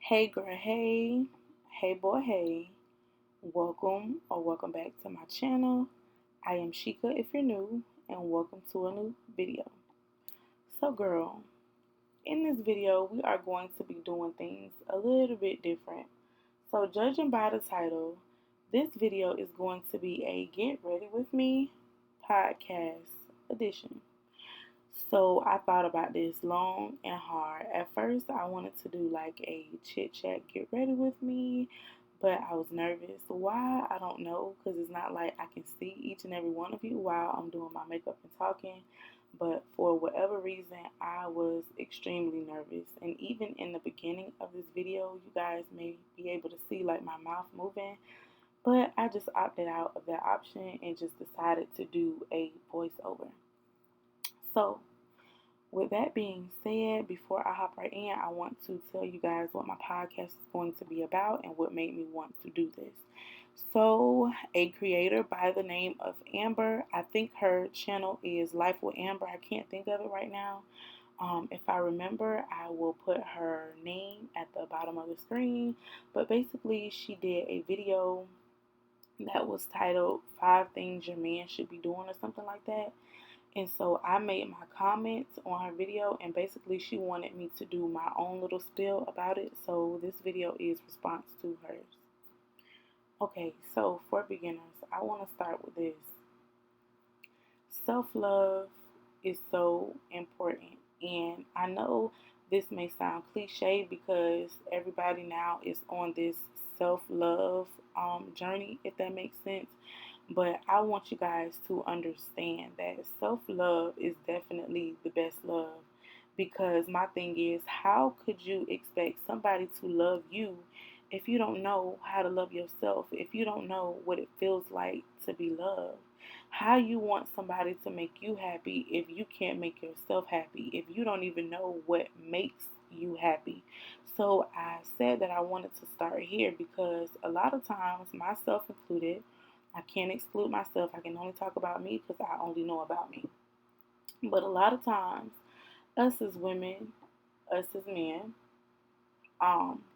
Hey girl, hey, hey boy, hey, welcome back to my channel. I am Sheika if you're new, and welcome to a new video. So girl, in this video we are going to be doing things a little bit different. So judging by the title, this video is going to be a get ready with me podcast edition. So I thought about this long and hard. At first, I wanted to do like a chit chat, get ready with me, but I was nervous. Why? I don't know, because it's not like I can see each and every one of you while I'm doing my makeup and talking. But for whatever reason, I was extremely nervous. And even in the beginning of this video, you guys may be able to see like my mouth moving. But I just opted out of that option and just decided to do a voiceover. So, with that being said, before I hop right in, I want to tell you guys what my podcast is going to be about and what made me want to do this. So, a creator by the name of Amber, I think her channel is Life with Amber. I can't think of it right now. If I remember, I will put her name at the bottom of the screen. But basically, she did a video that was titled 5 Things Your Man Should Be Doing or something like that. And so I made my comments on her video, and basically she wanted me to do my own little spiel about it. So this video is response to hers. Okay, so for beginners, I want to start with this. Self-love is so important. And I know this may sound cliche because everybody now is on this self-love journey, if that makes sense. But I want you guys to understand that self-love is definitely the best love. Because my thing is, how could you expect somebody to love you if you don't know how to love yourself? If you don't know what it feels like to be loved? How you want somebody to make you happy if you can't make yourself happy? If you don't even know what makes you happy? So I said that I wanted to start here because a lot of times, myself included, I can't exclude myself. I can only talk about me because I only know about me. But a lot of times, us as women, us as men,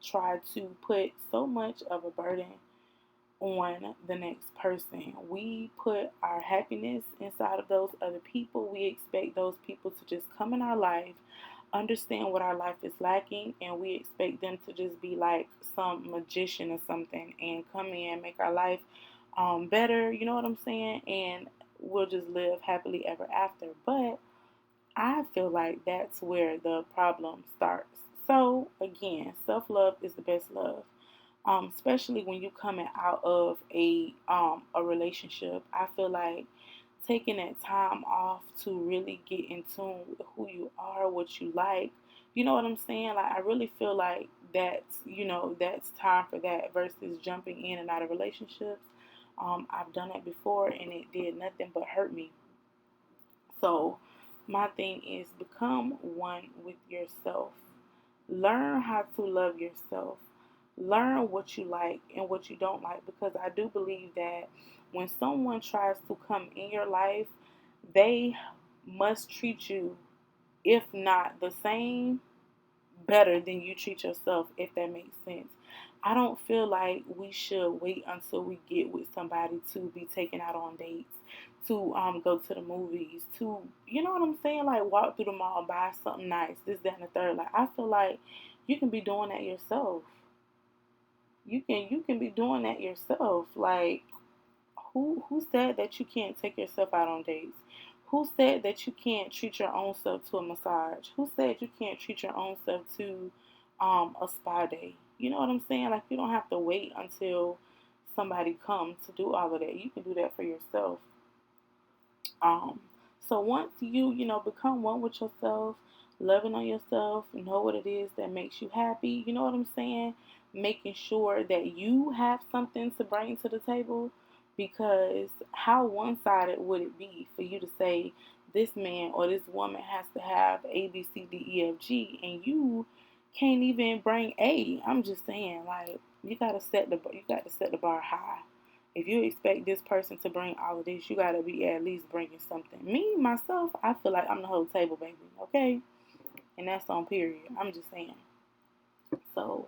try to put so much of a burden on the next person. We put our happiness inside of those other people. We expect those people to just come in our life, understand what our life is lacking, and we expect them to just be like some magician or something and come in, make our life better, you know what I'm saying? And we'll just live happily ever after. But I feel like that's where the problem starts. So again, self-love is the best love. Especially when you coming out of a relationship. I feel like taking that time off to really get in tune with who you are, what you like. You know what I'm saying? Like I really feel like that's time for that versus jumping in and out of relationships. I've done it before and it did nothing but hurt me. So my thing is become one with yourself. Learn how to love yourself. Learn what you like and what you don't like, because I do believe that when someone tries to come in your life, they must treat you, if not the same, better than you treat yourself, if that makes sense. I don't feel like we should wait until we get with somebody to be taken out on dates, to go to the movies, to, you know what I'm saying, like walk through the mall, buy something nice, this, that, and the third. Like I feel like you can be doing that yourself. You can be doing that yourself. Like who said that you can't take yourself out on dates? Who said that you can't treat your own self to a massage? Who said you can't treat your own self to a spa day? You know what I'm saying? Like you don't have to wait until somebody comes to do all of that. You can do that for yourself. Um, so once you become one with yourself, loving on yourself, know what it is that makes you happy, you know what I'm saying? Making sure that you have something to bring to the table, because how one-sided would it be for you to say this man or this woman has to have A, B, C, D, E, F, G, and you can't even bring A? I'm just saying, like you got to set the bar high. If you expect this person to bring all of this, you gotta be at least bringing something. Me, myself, I feel like I'm the whole table, baby, okay? And that's on period. I'm just saying. So,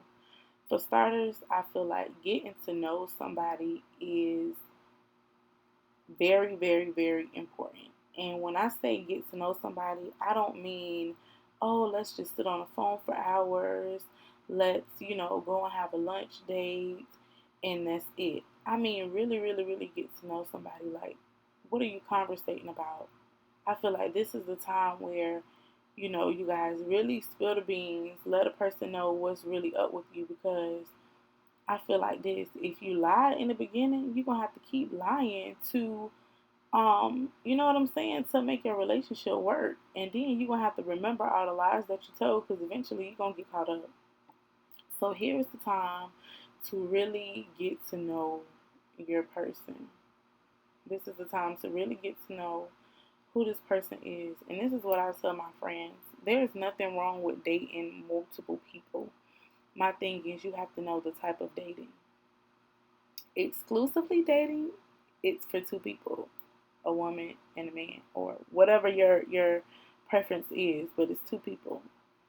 For starters, I feel like getting to know somebody is very, very, very important. And when I say get to know somebody, I don't mean, oh, let's just sit on the phone for hours. Let's, go and have a lunch date and that's it. I mean, really, really, really get to know somebody. Like, what are you conversating about? I feel like this is the time where, you guys really spill the beans, let a person know what's really up with you, because I feel like this. If you lie in the beginning, you're gonna have to keep lying to you know what I'm saying, to make your relationship work. And then you're gonna have to remember all the lies that you told, because eventually you're gonna get caught up. So here's the time to really get to know your person. This is the time to really get to know who this person is. And this is what I tell my friends. There's nothing wrong with dating multiple people. My thing is, you have to know the type of dating. Exclusively dating, it's for two people, a woman and a man, or whatever your preference is, but it's two people,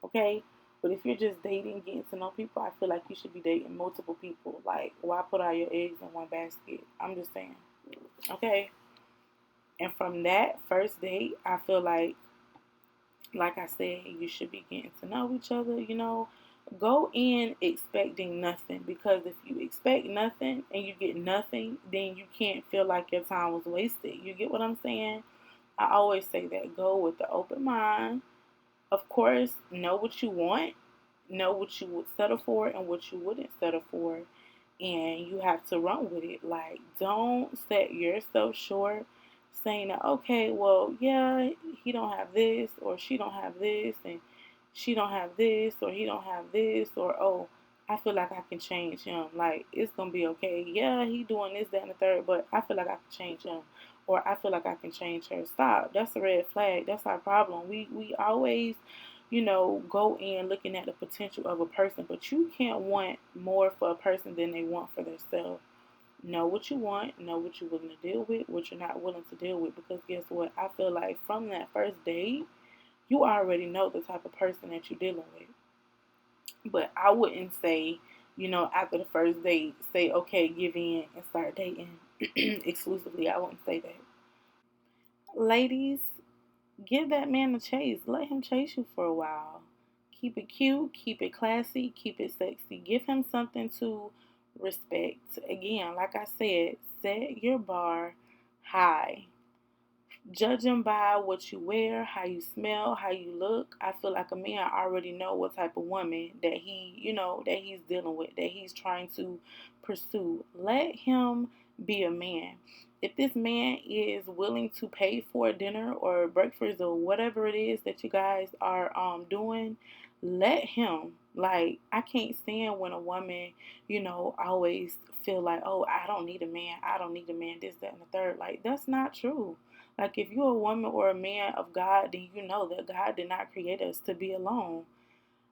okay? But if you're just dating, getting to know people, I feel like you should be dating multiple people. Like, why put all your eggs in one basket? I'm just saying, okay? And from that first date, I feel like I said, you should be getting to know each other, Go in expecting nothing, because if you expect nothing and you get nothing, then you can't feel like your time was wasted. You get what I'm saying? I always say that. Go with the open mind. Of course, know what you want, know what you would settle for and what you wouldn't settle for, and you have to run with it. Like, don't set yourself short saying that, okay, well, yeah, he don't have this, or she don't have this, and she don't have this, or he don't have this, or, oh, I feel like I can change him. Like, it's gonna be okay. Yeah, he doing this, that, and the third, but I feel like I can change him, or I feel like I can change her. Stop. That's a red flag. That's our problem. We always, go in looking at the potential of a person, but you can't want more for a person than they want for themselves. Know what you want, know what you're willing to deal with, what you're not willing to deal with, because guess what? I feel like from that first date, you already know the type of person that you're dealing with. But I wouldn't say, after the first date, say, okay, give in and start dating exclusively. I wouldn't say that. Ladies, give that man a chase. Let him chase you for a while. Keep it cute, keep it classy, keep it sexy. Give him something to respect. Again, like I said, set your bar high. Judge him by what you wear, how you smell, how you look. I feel like a man already know what type of woman that that he's dealing with, that he's trying to pursue. Let him be a man. If this man is willing to pay for dinner or breakfast or whatever it is that you guys are doing, let him. Like, I can't stand when a woman, always feel like, oh, I don't need a man. I don't need a man, this, that, and the third. Like, that's not true. Like, if you're a woman or a man of God, then you know that God did not create us to be alone.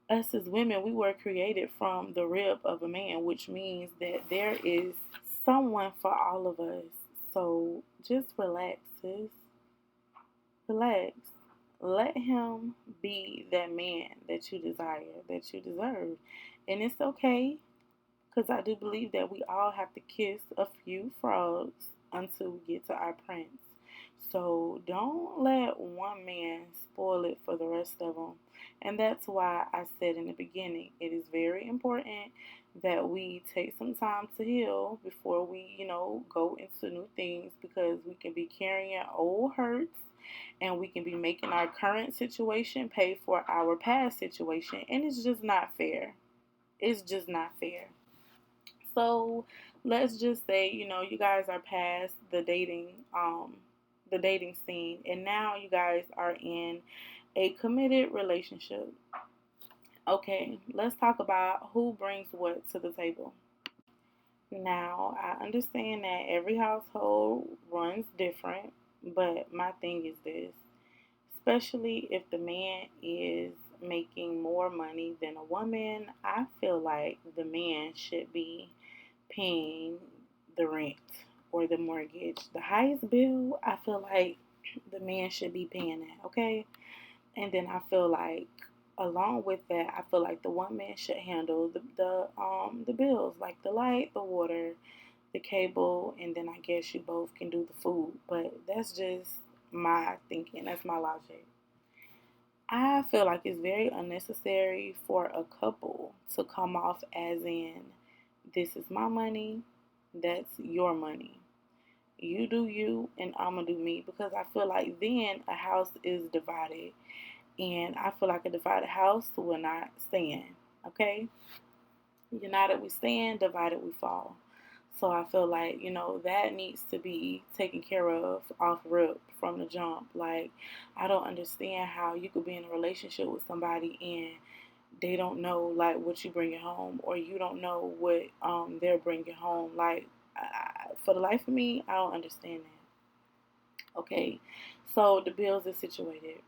Us as women, we were created from the rib of a man, which means that there is someone for all of us. So just relax, sis. Relax. Let him be that man that you desire, that you deserve. And it's okay, because I do believe that we all have to kiss a few frogs until we get to our prince. So don't let one man spoil it for the rest of them. And that's why I said in the beginning, it is very important that we take some time to heal before we, go into new things, because we can be carrying old hurts and we can be making our current situation pay for our past situation. And it's just not fair. It's just not fair. So let's just say, you guys are past the dating scene, and now you guys are in a committed relationship. Okay, let's talk about who brings what to the table. Now, I understand that every household runs different, but my thing is this, especially if the man is making more money than a woman, I feel like the man should be paying the rent or the mortgage. The highest bill, I feel like the man should be paying that, okay? And then I feel like along with that, I feel like the one man should handle the bills, like the light, the water, the cable, and then I guess you both can do the food. But that's just my thinking. That's my logic. I feel like it's very unnecessary for a couple to come off as in, this is my money, that's your money. You do you, and I'm gonna do me, because I feel like then a house is divided, and I feel like a divided house will not stand. Okay, united we stand, divided we fall. So I feel like, that needs to be taken care of off rip from the jump. Like, I don't understand how you could be in a relationship with somebody and they don't know like what you bringing home, or you don't know what they're bringing home. Like, for the life of me, I don't understand that. Okay, so the bills are situated.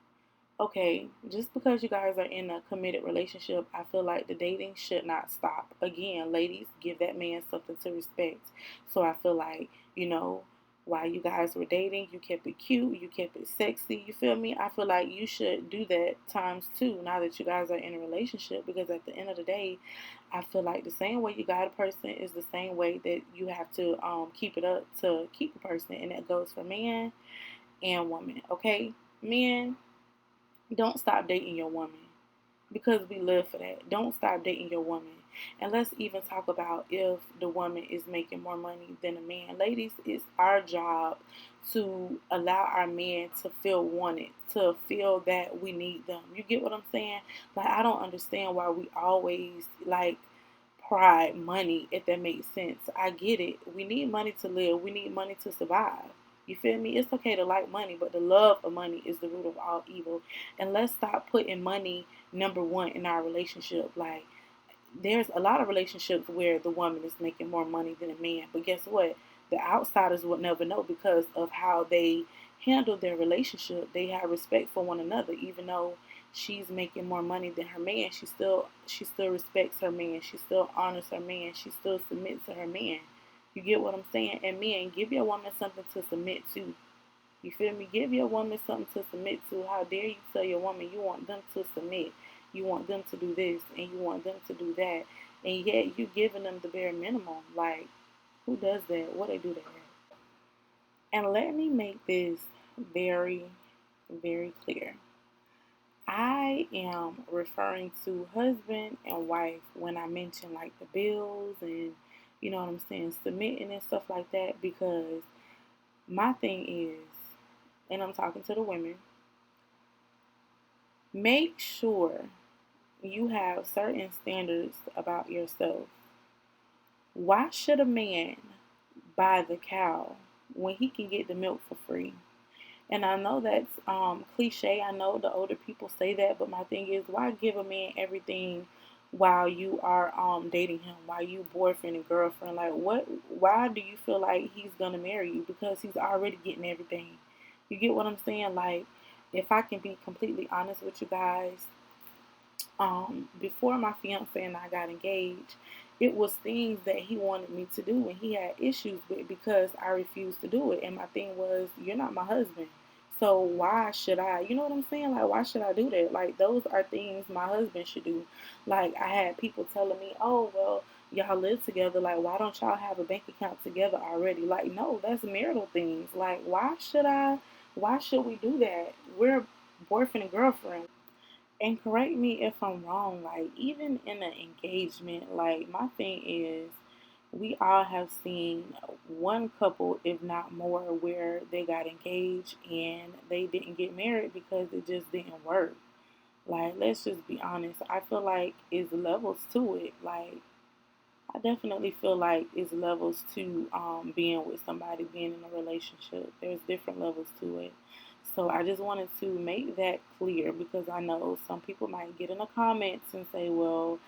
Okay, just because you guys are in a committed relationship, I feel like the dating should not stop. Again, ladies, give that man something to respect. So I feel like, while you guys were dating, you kept it cute, you kept it sexy, you feel me? I feel like you should do that times two now that you guys are in a relationship, because at the end of the day, I feel like the same way you got a person is the same way that you have to keep it up to keep a person, and that goes for man and woman, okay? Men, don't stop dating your woman, because we live for that. Don't stop dating your woman. And let's even talk about if the woman is making more money than a man. Ladies, it's our job to allow our men to feel wanted, to feel that we need them. You get what I'm saying? Like, I don't understand why we always like pride money, if that makes sense. I get it. We need money to live. We need money to survive. You feel me? It's okay to like money, but the love of money is the root of all evil. And let's stop putting money number one in our relationship. Like, there's a lot of relationships where the woman is making more money than a man. But guess what? The outsiders would never know, because of how they handle their relationship. They have respect for one another, even though she's making more money than her man. She still respects her man. She still honors her man. She still submits to her man. You get what I'm saying? And men, give your woman something to submit to. You feel me? Give your woman something to submit to. How dare you tell your woman you want them to submit? You want them to do this and you want them to do that. And yet you giving them the bare minimum. Like, who does that? What they do that? And let me make this very, very clear. I am referring to husband and wife when I mention like the bills and, you know what I'm saying, submitting and stuff like that, because my thing is, and I'm talking to the women, make sure you have certain standards about yourself. Why should a man buy the cow when he can get the milk for free? And I know that's cliche. I know the older people say that, but my thing is, why give a man everything while you are dating him, while you boyfriend and girlfriend? Like, what? Why do you feel like he's gonna marry you? Because he's already getting everything. You get what I'm saying? Like, if I can be completely honest with you guys, before my fiance and I got engaged, it was things that he wanted me to do and he had issues with, because I refused to do it. And my thing was, you're not my husband. So why should I, you know what I'm saying? Like, why should I do that? Like, those are things my husband should do. Like, I had people telling me, oh, well, y'all live together. Like, why don't y'all have a bank account together already? Like, no, that's marital things. Like, why should we do that? We're boyfriend and girlfriend. And correct me if I'm wrong, like, even in an engagement, like, my thing is, we all have seen one couple, if not more, where they got engaged and they didn't get married because it just didn't work. Like, let's just be honest. I feel like it's levels to it. Like, I definitely feel like it's levels to being with somebody, being in a relationship. There's different levels to it. So I just wanted to make that clear, because I know some people might get in the comments and say, well,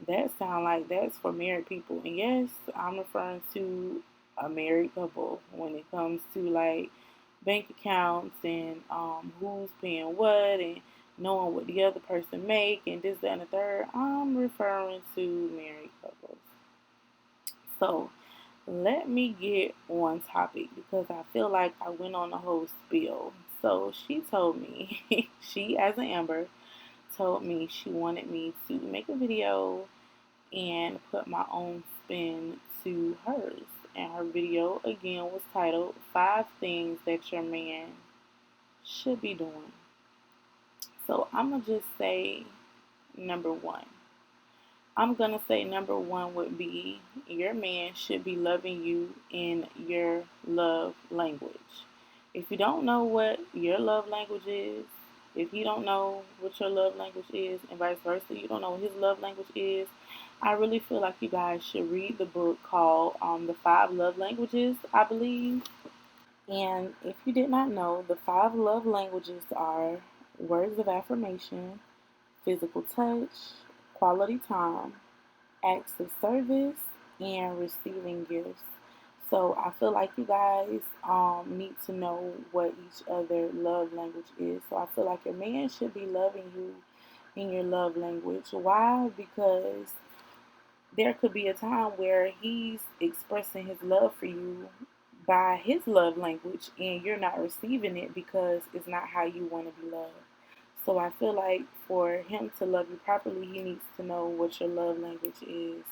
that sounds like that's for married people. And yes, I'm referring to a married couple when it comes to like bank accounts and who's paying what and knowing what the other person make and this, that, and the third. I'm referring to married couples. So let me get on topic, because I feel like I went on a whole spiel. So she told me, she as an Amber, told me she wanted me to make a video and put my own spin to hers. And her video again was titled 5 Things That Your Man Should Be Doing. So I'm going to just say number one. I'm going to say number one would be your man should be loving you in your love language. If you don't know what your love language is, if you don't know what your love language is, and vice versa, you don't know what his love language is, I really feel like you guys should read the book called The 5 Love Languages, I believe. And if you did not know, the 5 love languages are words of affirmation, physical touch, quality time, acts of service, and receiving gifts. So I feel like you guys need to know what each other love language is. So I feel like your man should be loving you in your love language. Why? Because there could be a time where he's expressing his love for you by his love language and you're not receiving it because it's not how you want to be loved. So I feel like for him to love you properly, he needs to know what your love language is.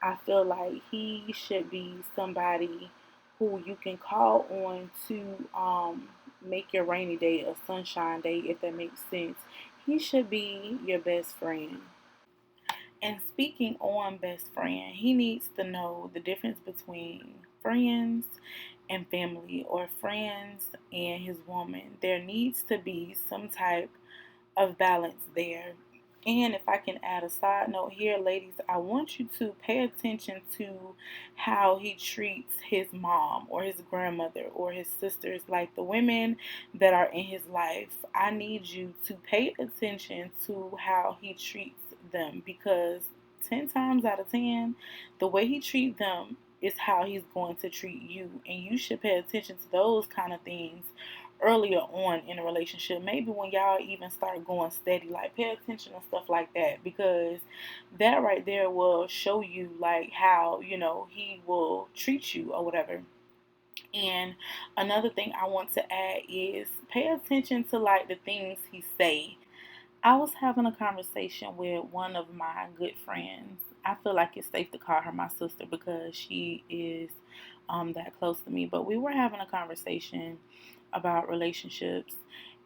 I feel like he should be somebody who you can call on to make your rainy day a sunshine day, if that makes sense. He should be your best friend. And speaking on best friend, he needs to know the difference between friends and family, or friends and his woman. There needs to be some type of balance there. And if I can add a side note here, ladies, I want you to pay attention to how he treats his mom or his grandmother or his sisters, like the women that are in his life. I need you to pay attention to how he treats them, because 10 times out of 10, the way he treats them is how he's going to treat you. And you should pay attention to those kind of things earlier on in a relationship, maybe when y'all even start going steady. Like, pay attention and stuff like that, because that right there will show you like how, he will treat you or whatever. And another thing I want to add is pay attention to like the things he say. I was having a conversation with one of my good friends. I feel like it's safe to call her my sister because she is that close to me. But we were having a conversation about relationships,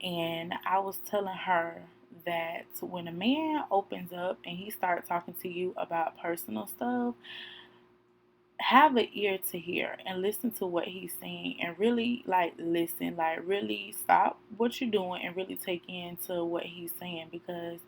and I was telling her that when a man opens up and he starts talking to you about personal stuff, have an ear to hear and listen to what he's saying, and really listen, really stop what you're doing and really take into what he's saying, because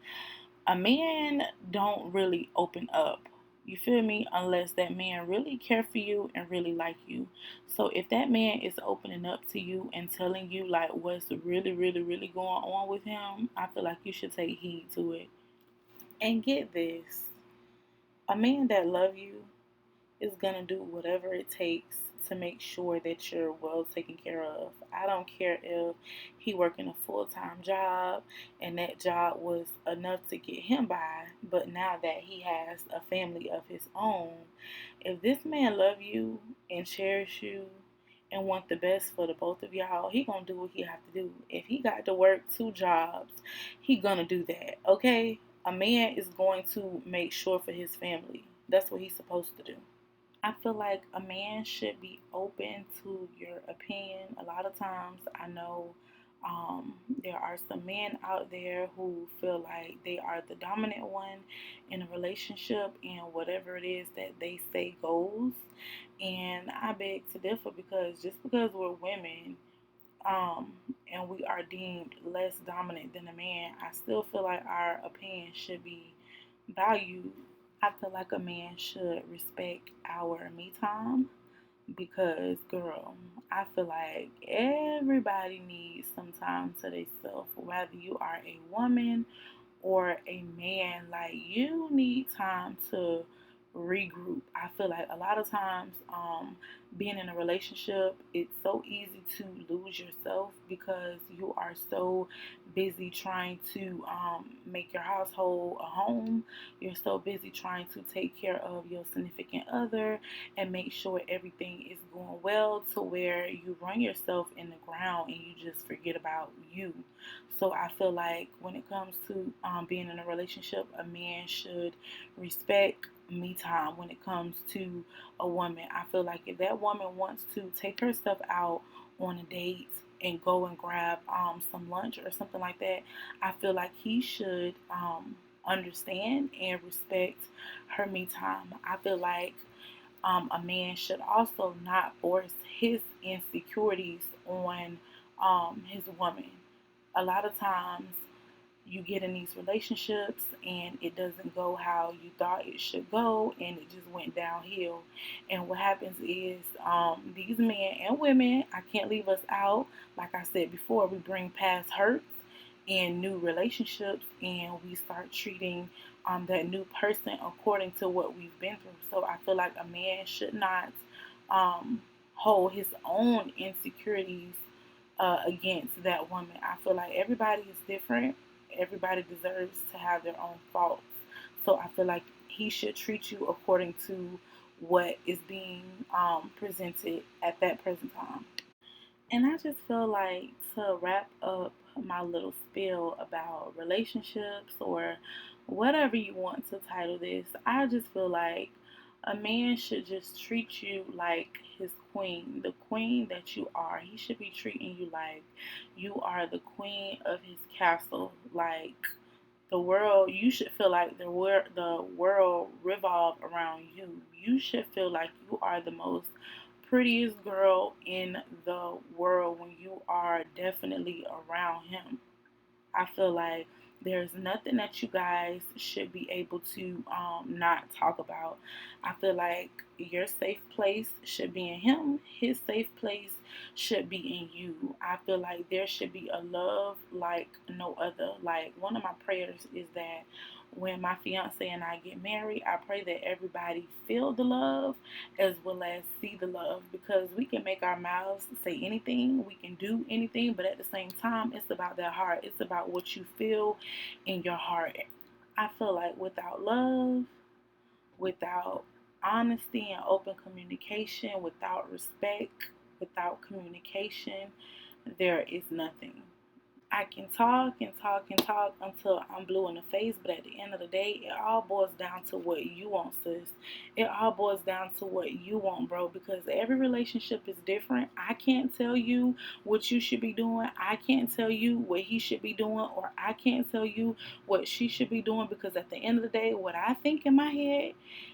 a man don't really open up, you feel me, unless that man really care for you and really like you. So if that man is opening up to you and telling you like what's really going on with him, I feel like you should take heed to it. And get this, a man that love you is going to do whatever it takes to make sure that you're well taken care of. I don't care if he working a full-time job and that job was enough to get him by, but now that he has a family of his own, if this man love you and cherish you and want the best for the both of y'all, he gonna do what he have to do. If he got to work 2 jobs, he gonna do that, okay? A man is going to make sure for his family. That's what he's supposed to do. I feel like a man should be open to your opinion. A lot of times I know there are some men out there who feel like they are the dominant one in a relationship, and whatever it is that they say goes. And I beg to differ, because just because we're women and we are deemed less dominant than a man, I still feel like our opinion should be valued. I feel like a man should respect our me time, because, girl, I feel like everybody needs some time to themselves, whether you are a woman or a man. Like, you need time to regroup. I feel like a lot of times being in a relationship, it's so easy to lose yourself because you are so busy trying to make your household a home. You're so busy trying to take care of your significant other and make sure everything is going well, to where you run yourself in the ground and you just forget about you. So I feel like when it comes to being in a relationship, a man should respect me time. When it comes to a woman, I feel like if that woman wants to take her stuff out on a date and go and grab some lunch or something like that, I feel like he should understand and respect her me time. I feel like a man should also not force his insecurities on his woman. A lot of times you get in these relationships and it doesn't go how you thought it should go, and it just went downhill. And what happens is these men and women, I can't leave us out, like I said before, we bring past hurts in new relationships, and we start treating that new person according to what we've been through. So I feel like a man should not hold his own insecurities against that woman. I feel like everybody is different. Everybody deserves to have their own faults. So I feel like he should treat you according to what is being presented at that present time. And I just feel like, to wrap up my little spiel about relationships, or whatever you want to title this, I just feel like a man should just treat you like his queen, the queen that you are. He should be treating you like you are the queen of his castle. Like the world, you should feel like the world revolves around you. You should feel like you are the most prettiest girl in the world when you are definitely around him. I feel like there's nothing that you guys should be able to not talk about. I feel like your safe place should be in him. His safe place should be in you. I feel like there should be a love like no other. Like, one of my prayers is that when my fiance and I get married, I pray that everybody feel the love as well as see the love, because we can make our mouths say anything, we can do anything, but at the same time, it's about that heart. It's about what you feel in your heart. I feel like without love, without honesty and open communication, without respect, without communication, there is nothing. I can talk and talk and talk until I'm blue in the face, but at the end of the day, it all boils down to what you want, sis. It all boils down to what you want, bro, because every relationship is different. I can't tell you what you should be doing. I can't tell you what he should be doing, or I can't tell you what she should be doing, because at the end of the day, what I think in my head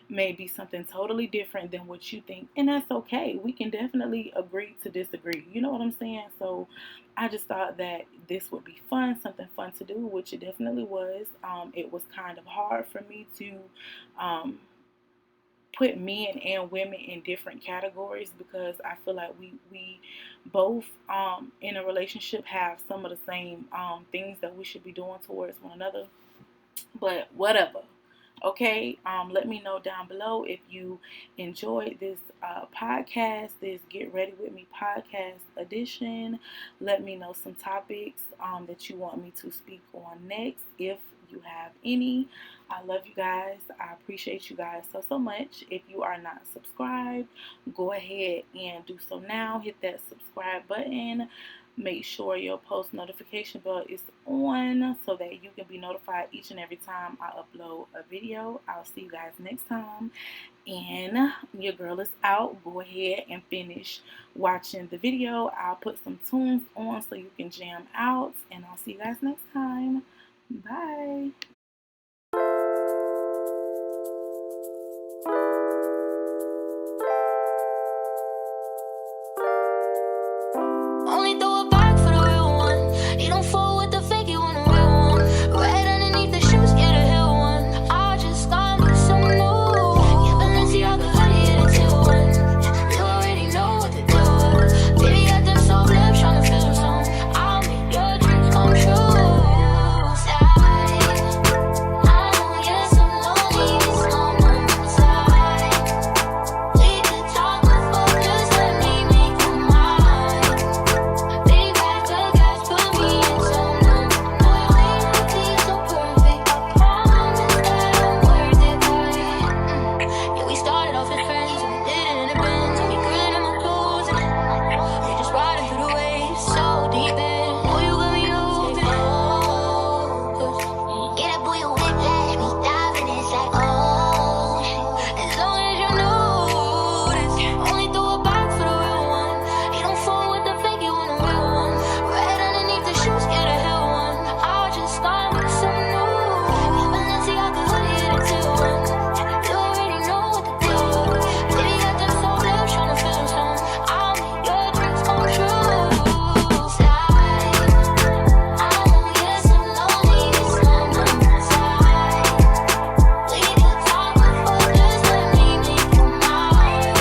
may be something totally different than what you think, and that's okay. We can definitely agree to disagree. You know what I'm saying? So I just thought that this would be fun, something fun to do, which it definitely was. It was kind of hard for me to put men and women in different categories, because I feel like we both in a relationship have some of the same things that we should be doing towards one another. But whatever. Okay, let me know down below if you enjoyed this podcast, this Get Ready With Me podcast edition. Let me know some topics that you want me to speak on next, if you have any. I love you guys. I appreciate you guys so much. If you are not subscribed, go ahead and do so now. Hit that subscribe button. Make sure your post notification bell is on so that you can be notified each and every time I upload a video. I'll see you guys next time. And your girl is out. Go ahead and finish watching the video. I'll put some tunes on so you can jam out. And I'll see you guys next time. Bye. Only throw it back for the real one. You don't fall with the fake, you want a real one. Right underneath the shoes, get a hill one. I just got me some new. Yeah, Balenciaga hoodie in a teal one. You already know what to do. Baby got them SelfLove, tryna feel some. I'll make your dreams come true. Side off his friends, so we did it in the Benz. We grilling in my clothes, and we just riding through the waves, so deep in. Oh, you got me open. Get that boy a whiplash, we diving inside. Oh, as long as you know this, only throw a box for the real one. You don't fall with the fake, you want a real one. Right underneath the shoes, get a hell one. I just got me some new. Yeah, Balenciaga hoodie in a teal one. You already know what to do. Baby got that SelfLove, tryna feel some. I'll make your dreams come true. Slide, I know you're so lonely, so I'm inside. We could talk before just let me make you mine.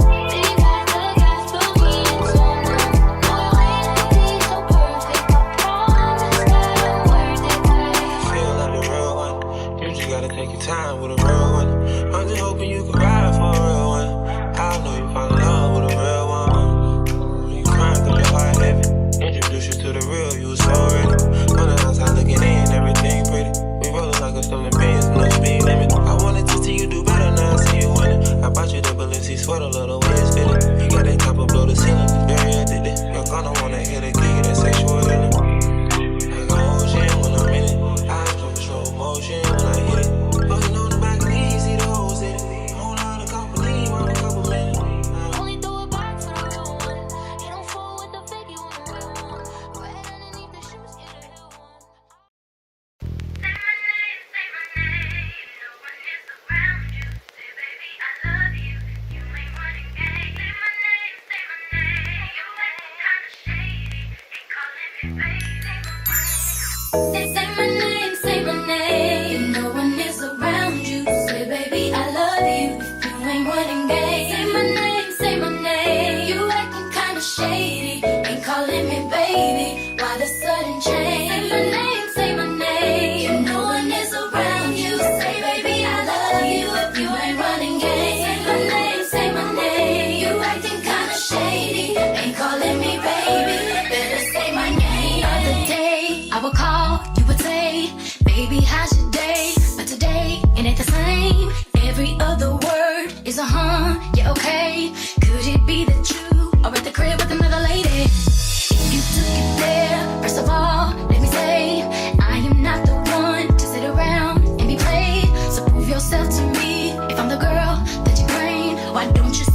Baby got the gas, put me in some. No, your way to be so perfect. I promise that I'm worth it, babe. Feel like a real one. You just gotta take your time with a real one. I'm just hoping you can ride for a real one. I know you fall in love with a real one. You crying cause your heart heavy. Introduce you to the real, you was so ready. On the outside looking in, everything pretty. We rollin' like a stolen Benz, no speed limit. I wanted to see you do better, now I see you winning. I bought you the Balenci sweater, love the way it's fitted. You got that copper blow the ceiling, it's very addicted. You're gonna wanna hit a gig, that sexual healing. I go ocean when I'm in it. I go slow motion when I hit it. Fucking on the back of these, see the hoes in it. Whole lot of company, want a couple minutes. Only throw a box for the real one. You don't fall with the fake, you want a real one. Right underneath the shoes, get a hell one. Say my name, no one is around you. Say baby, I love you, you ain't running game. Say my name, you acting kinda shady, ain't calling me baby. Say my name, no one is around you. Say baby, I love you, you ain't running game. Say my name, you acting kinda shady, ain't calling me baby. Why the sudden change? Say my name, no one is around you. Say baby, I love you, if you ain't running game. Say my name, you acting kinda shady, ain't calling me baby. Better say my name. The other day, I would call, you would say, baby, how's your day? But today, it ain't the same. Every other word is a yeah, okay. Could it be that you are at the crib with another lady? If you took it there, first of all, let me say, I am not the one to sit around and be played. So prove yourself to me. If I'm the girl that you claim, why don't you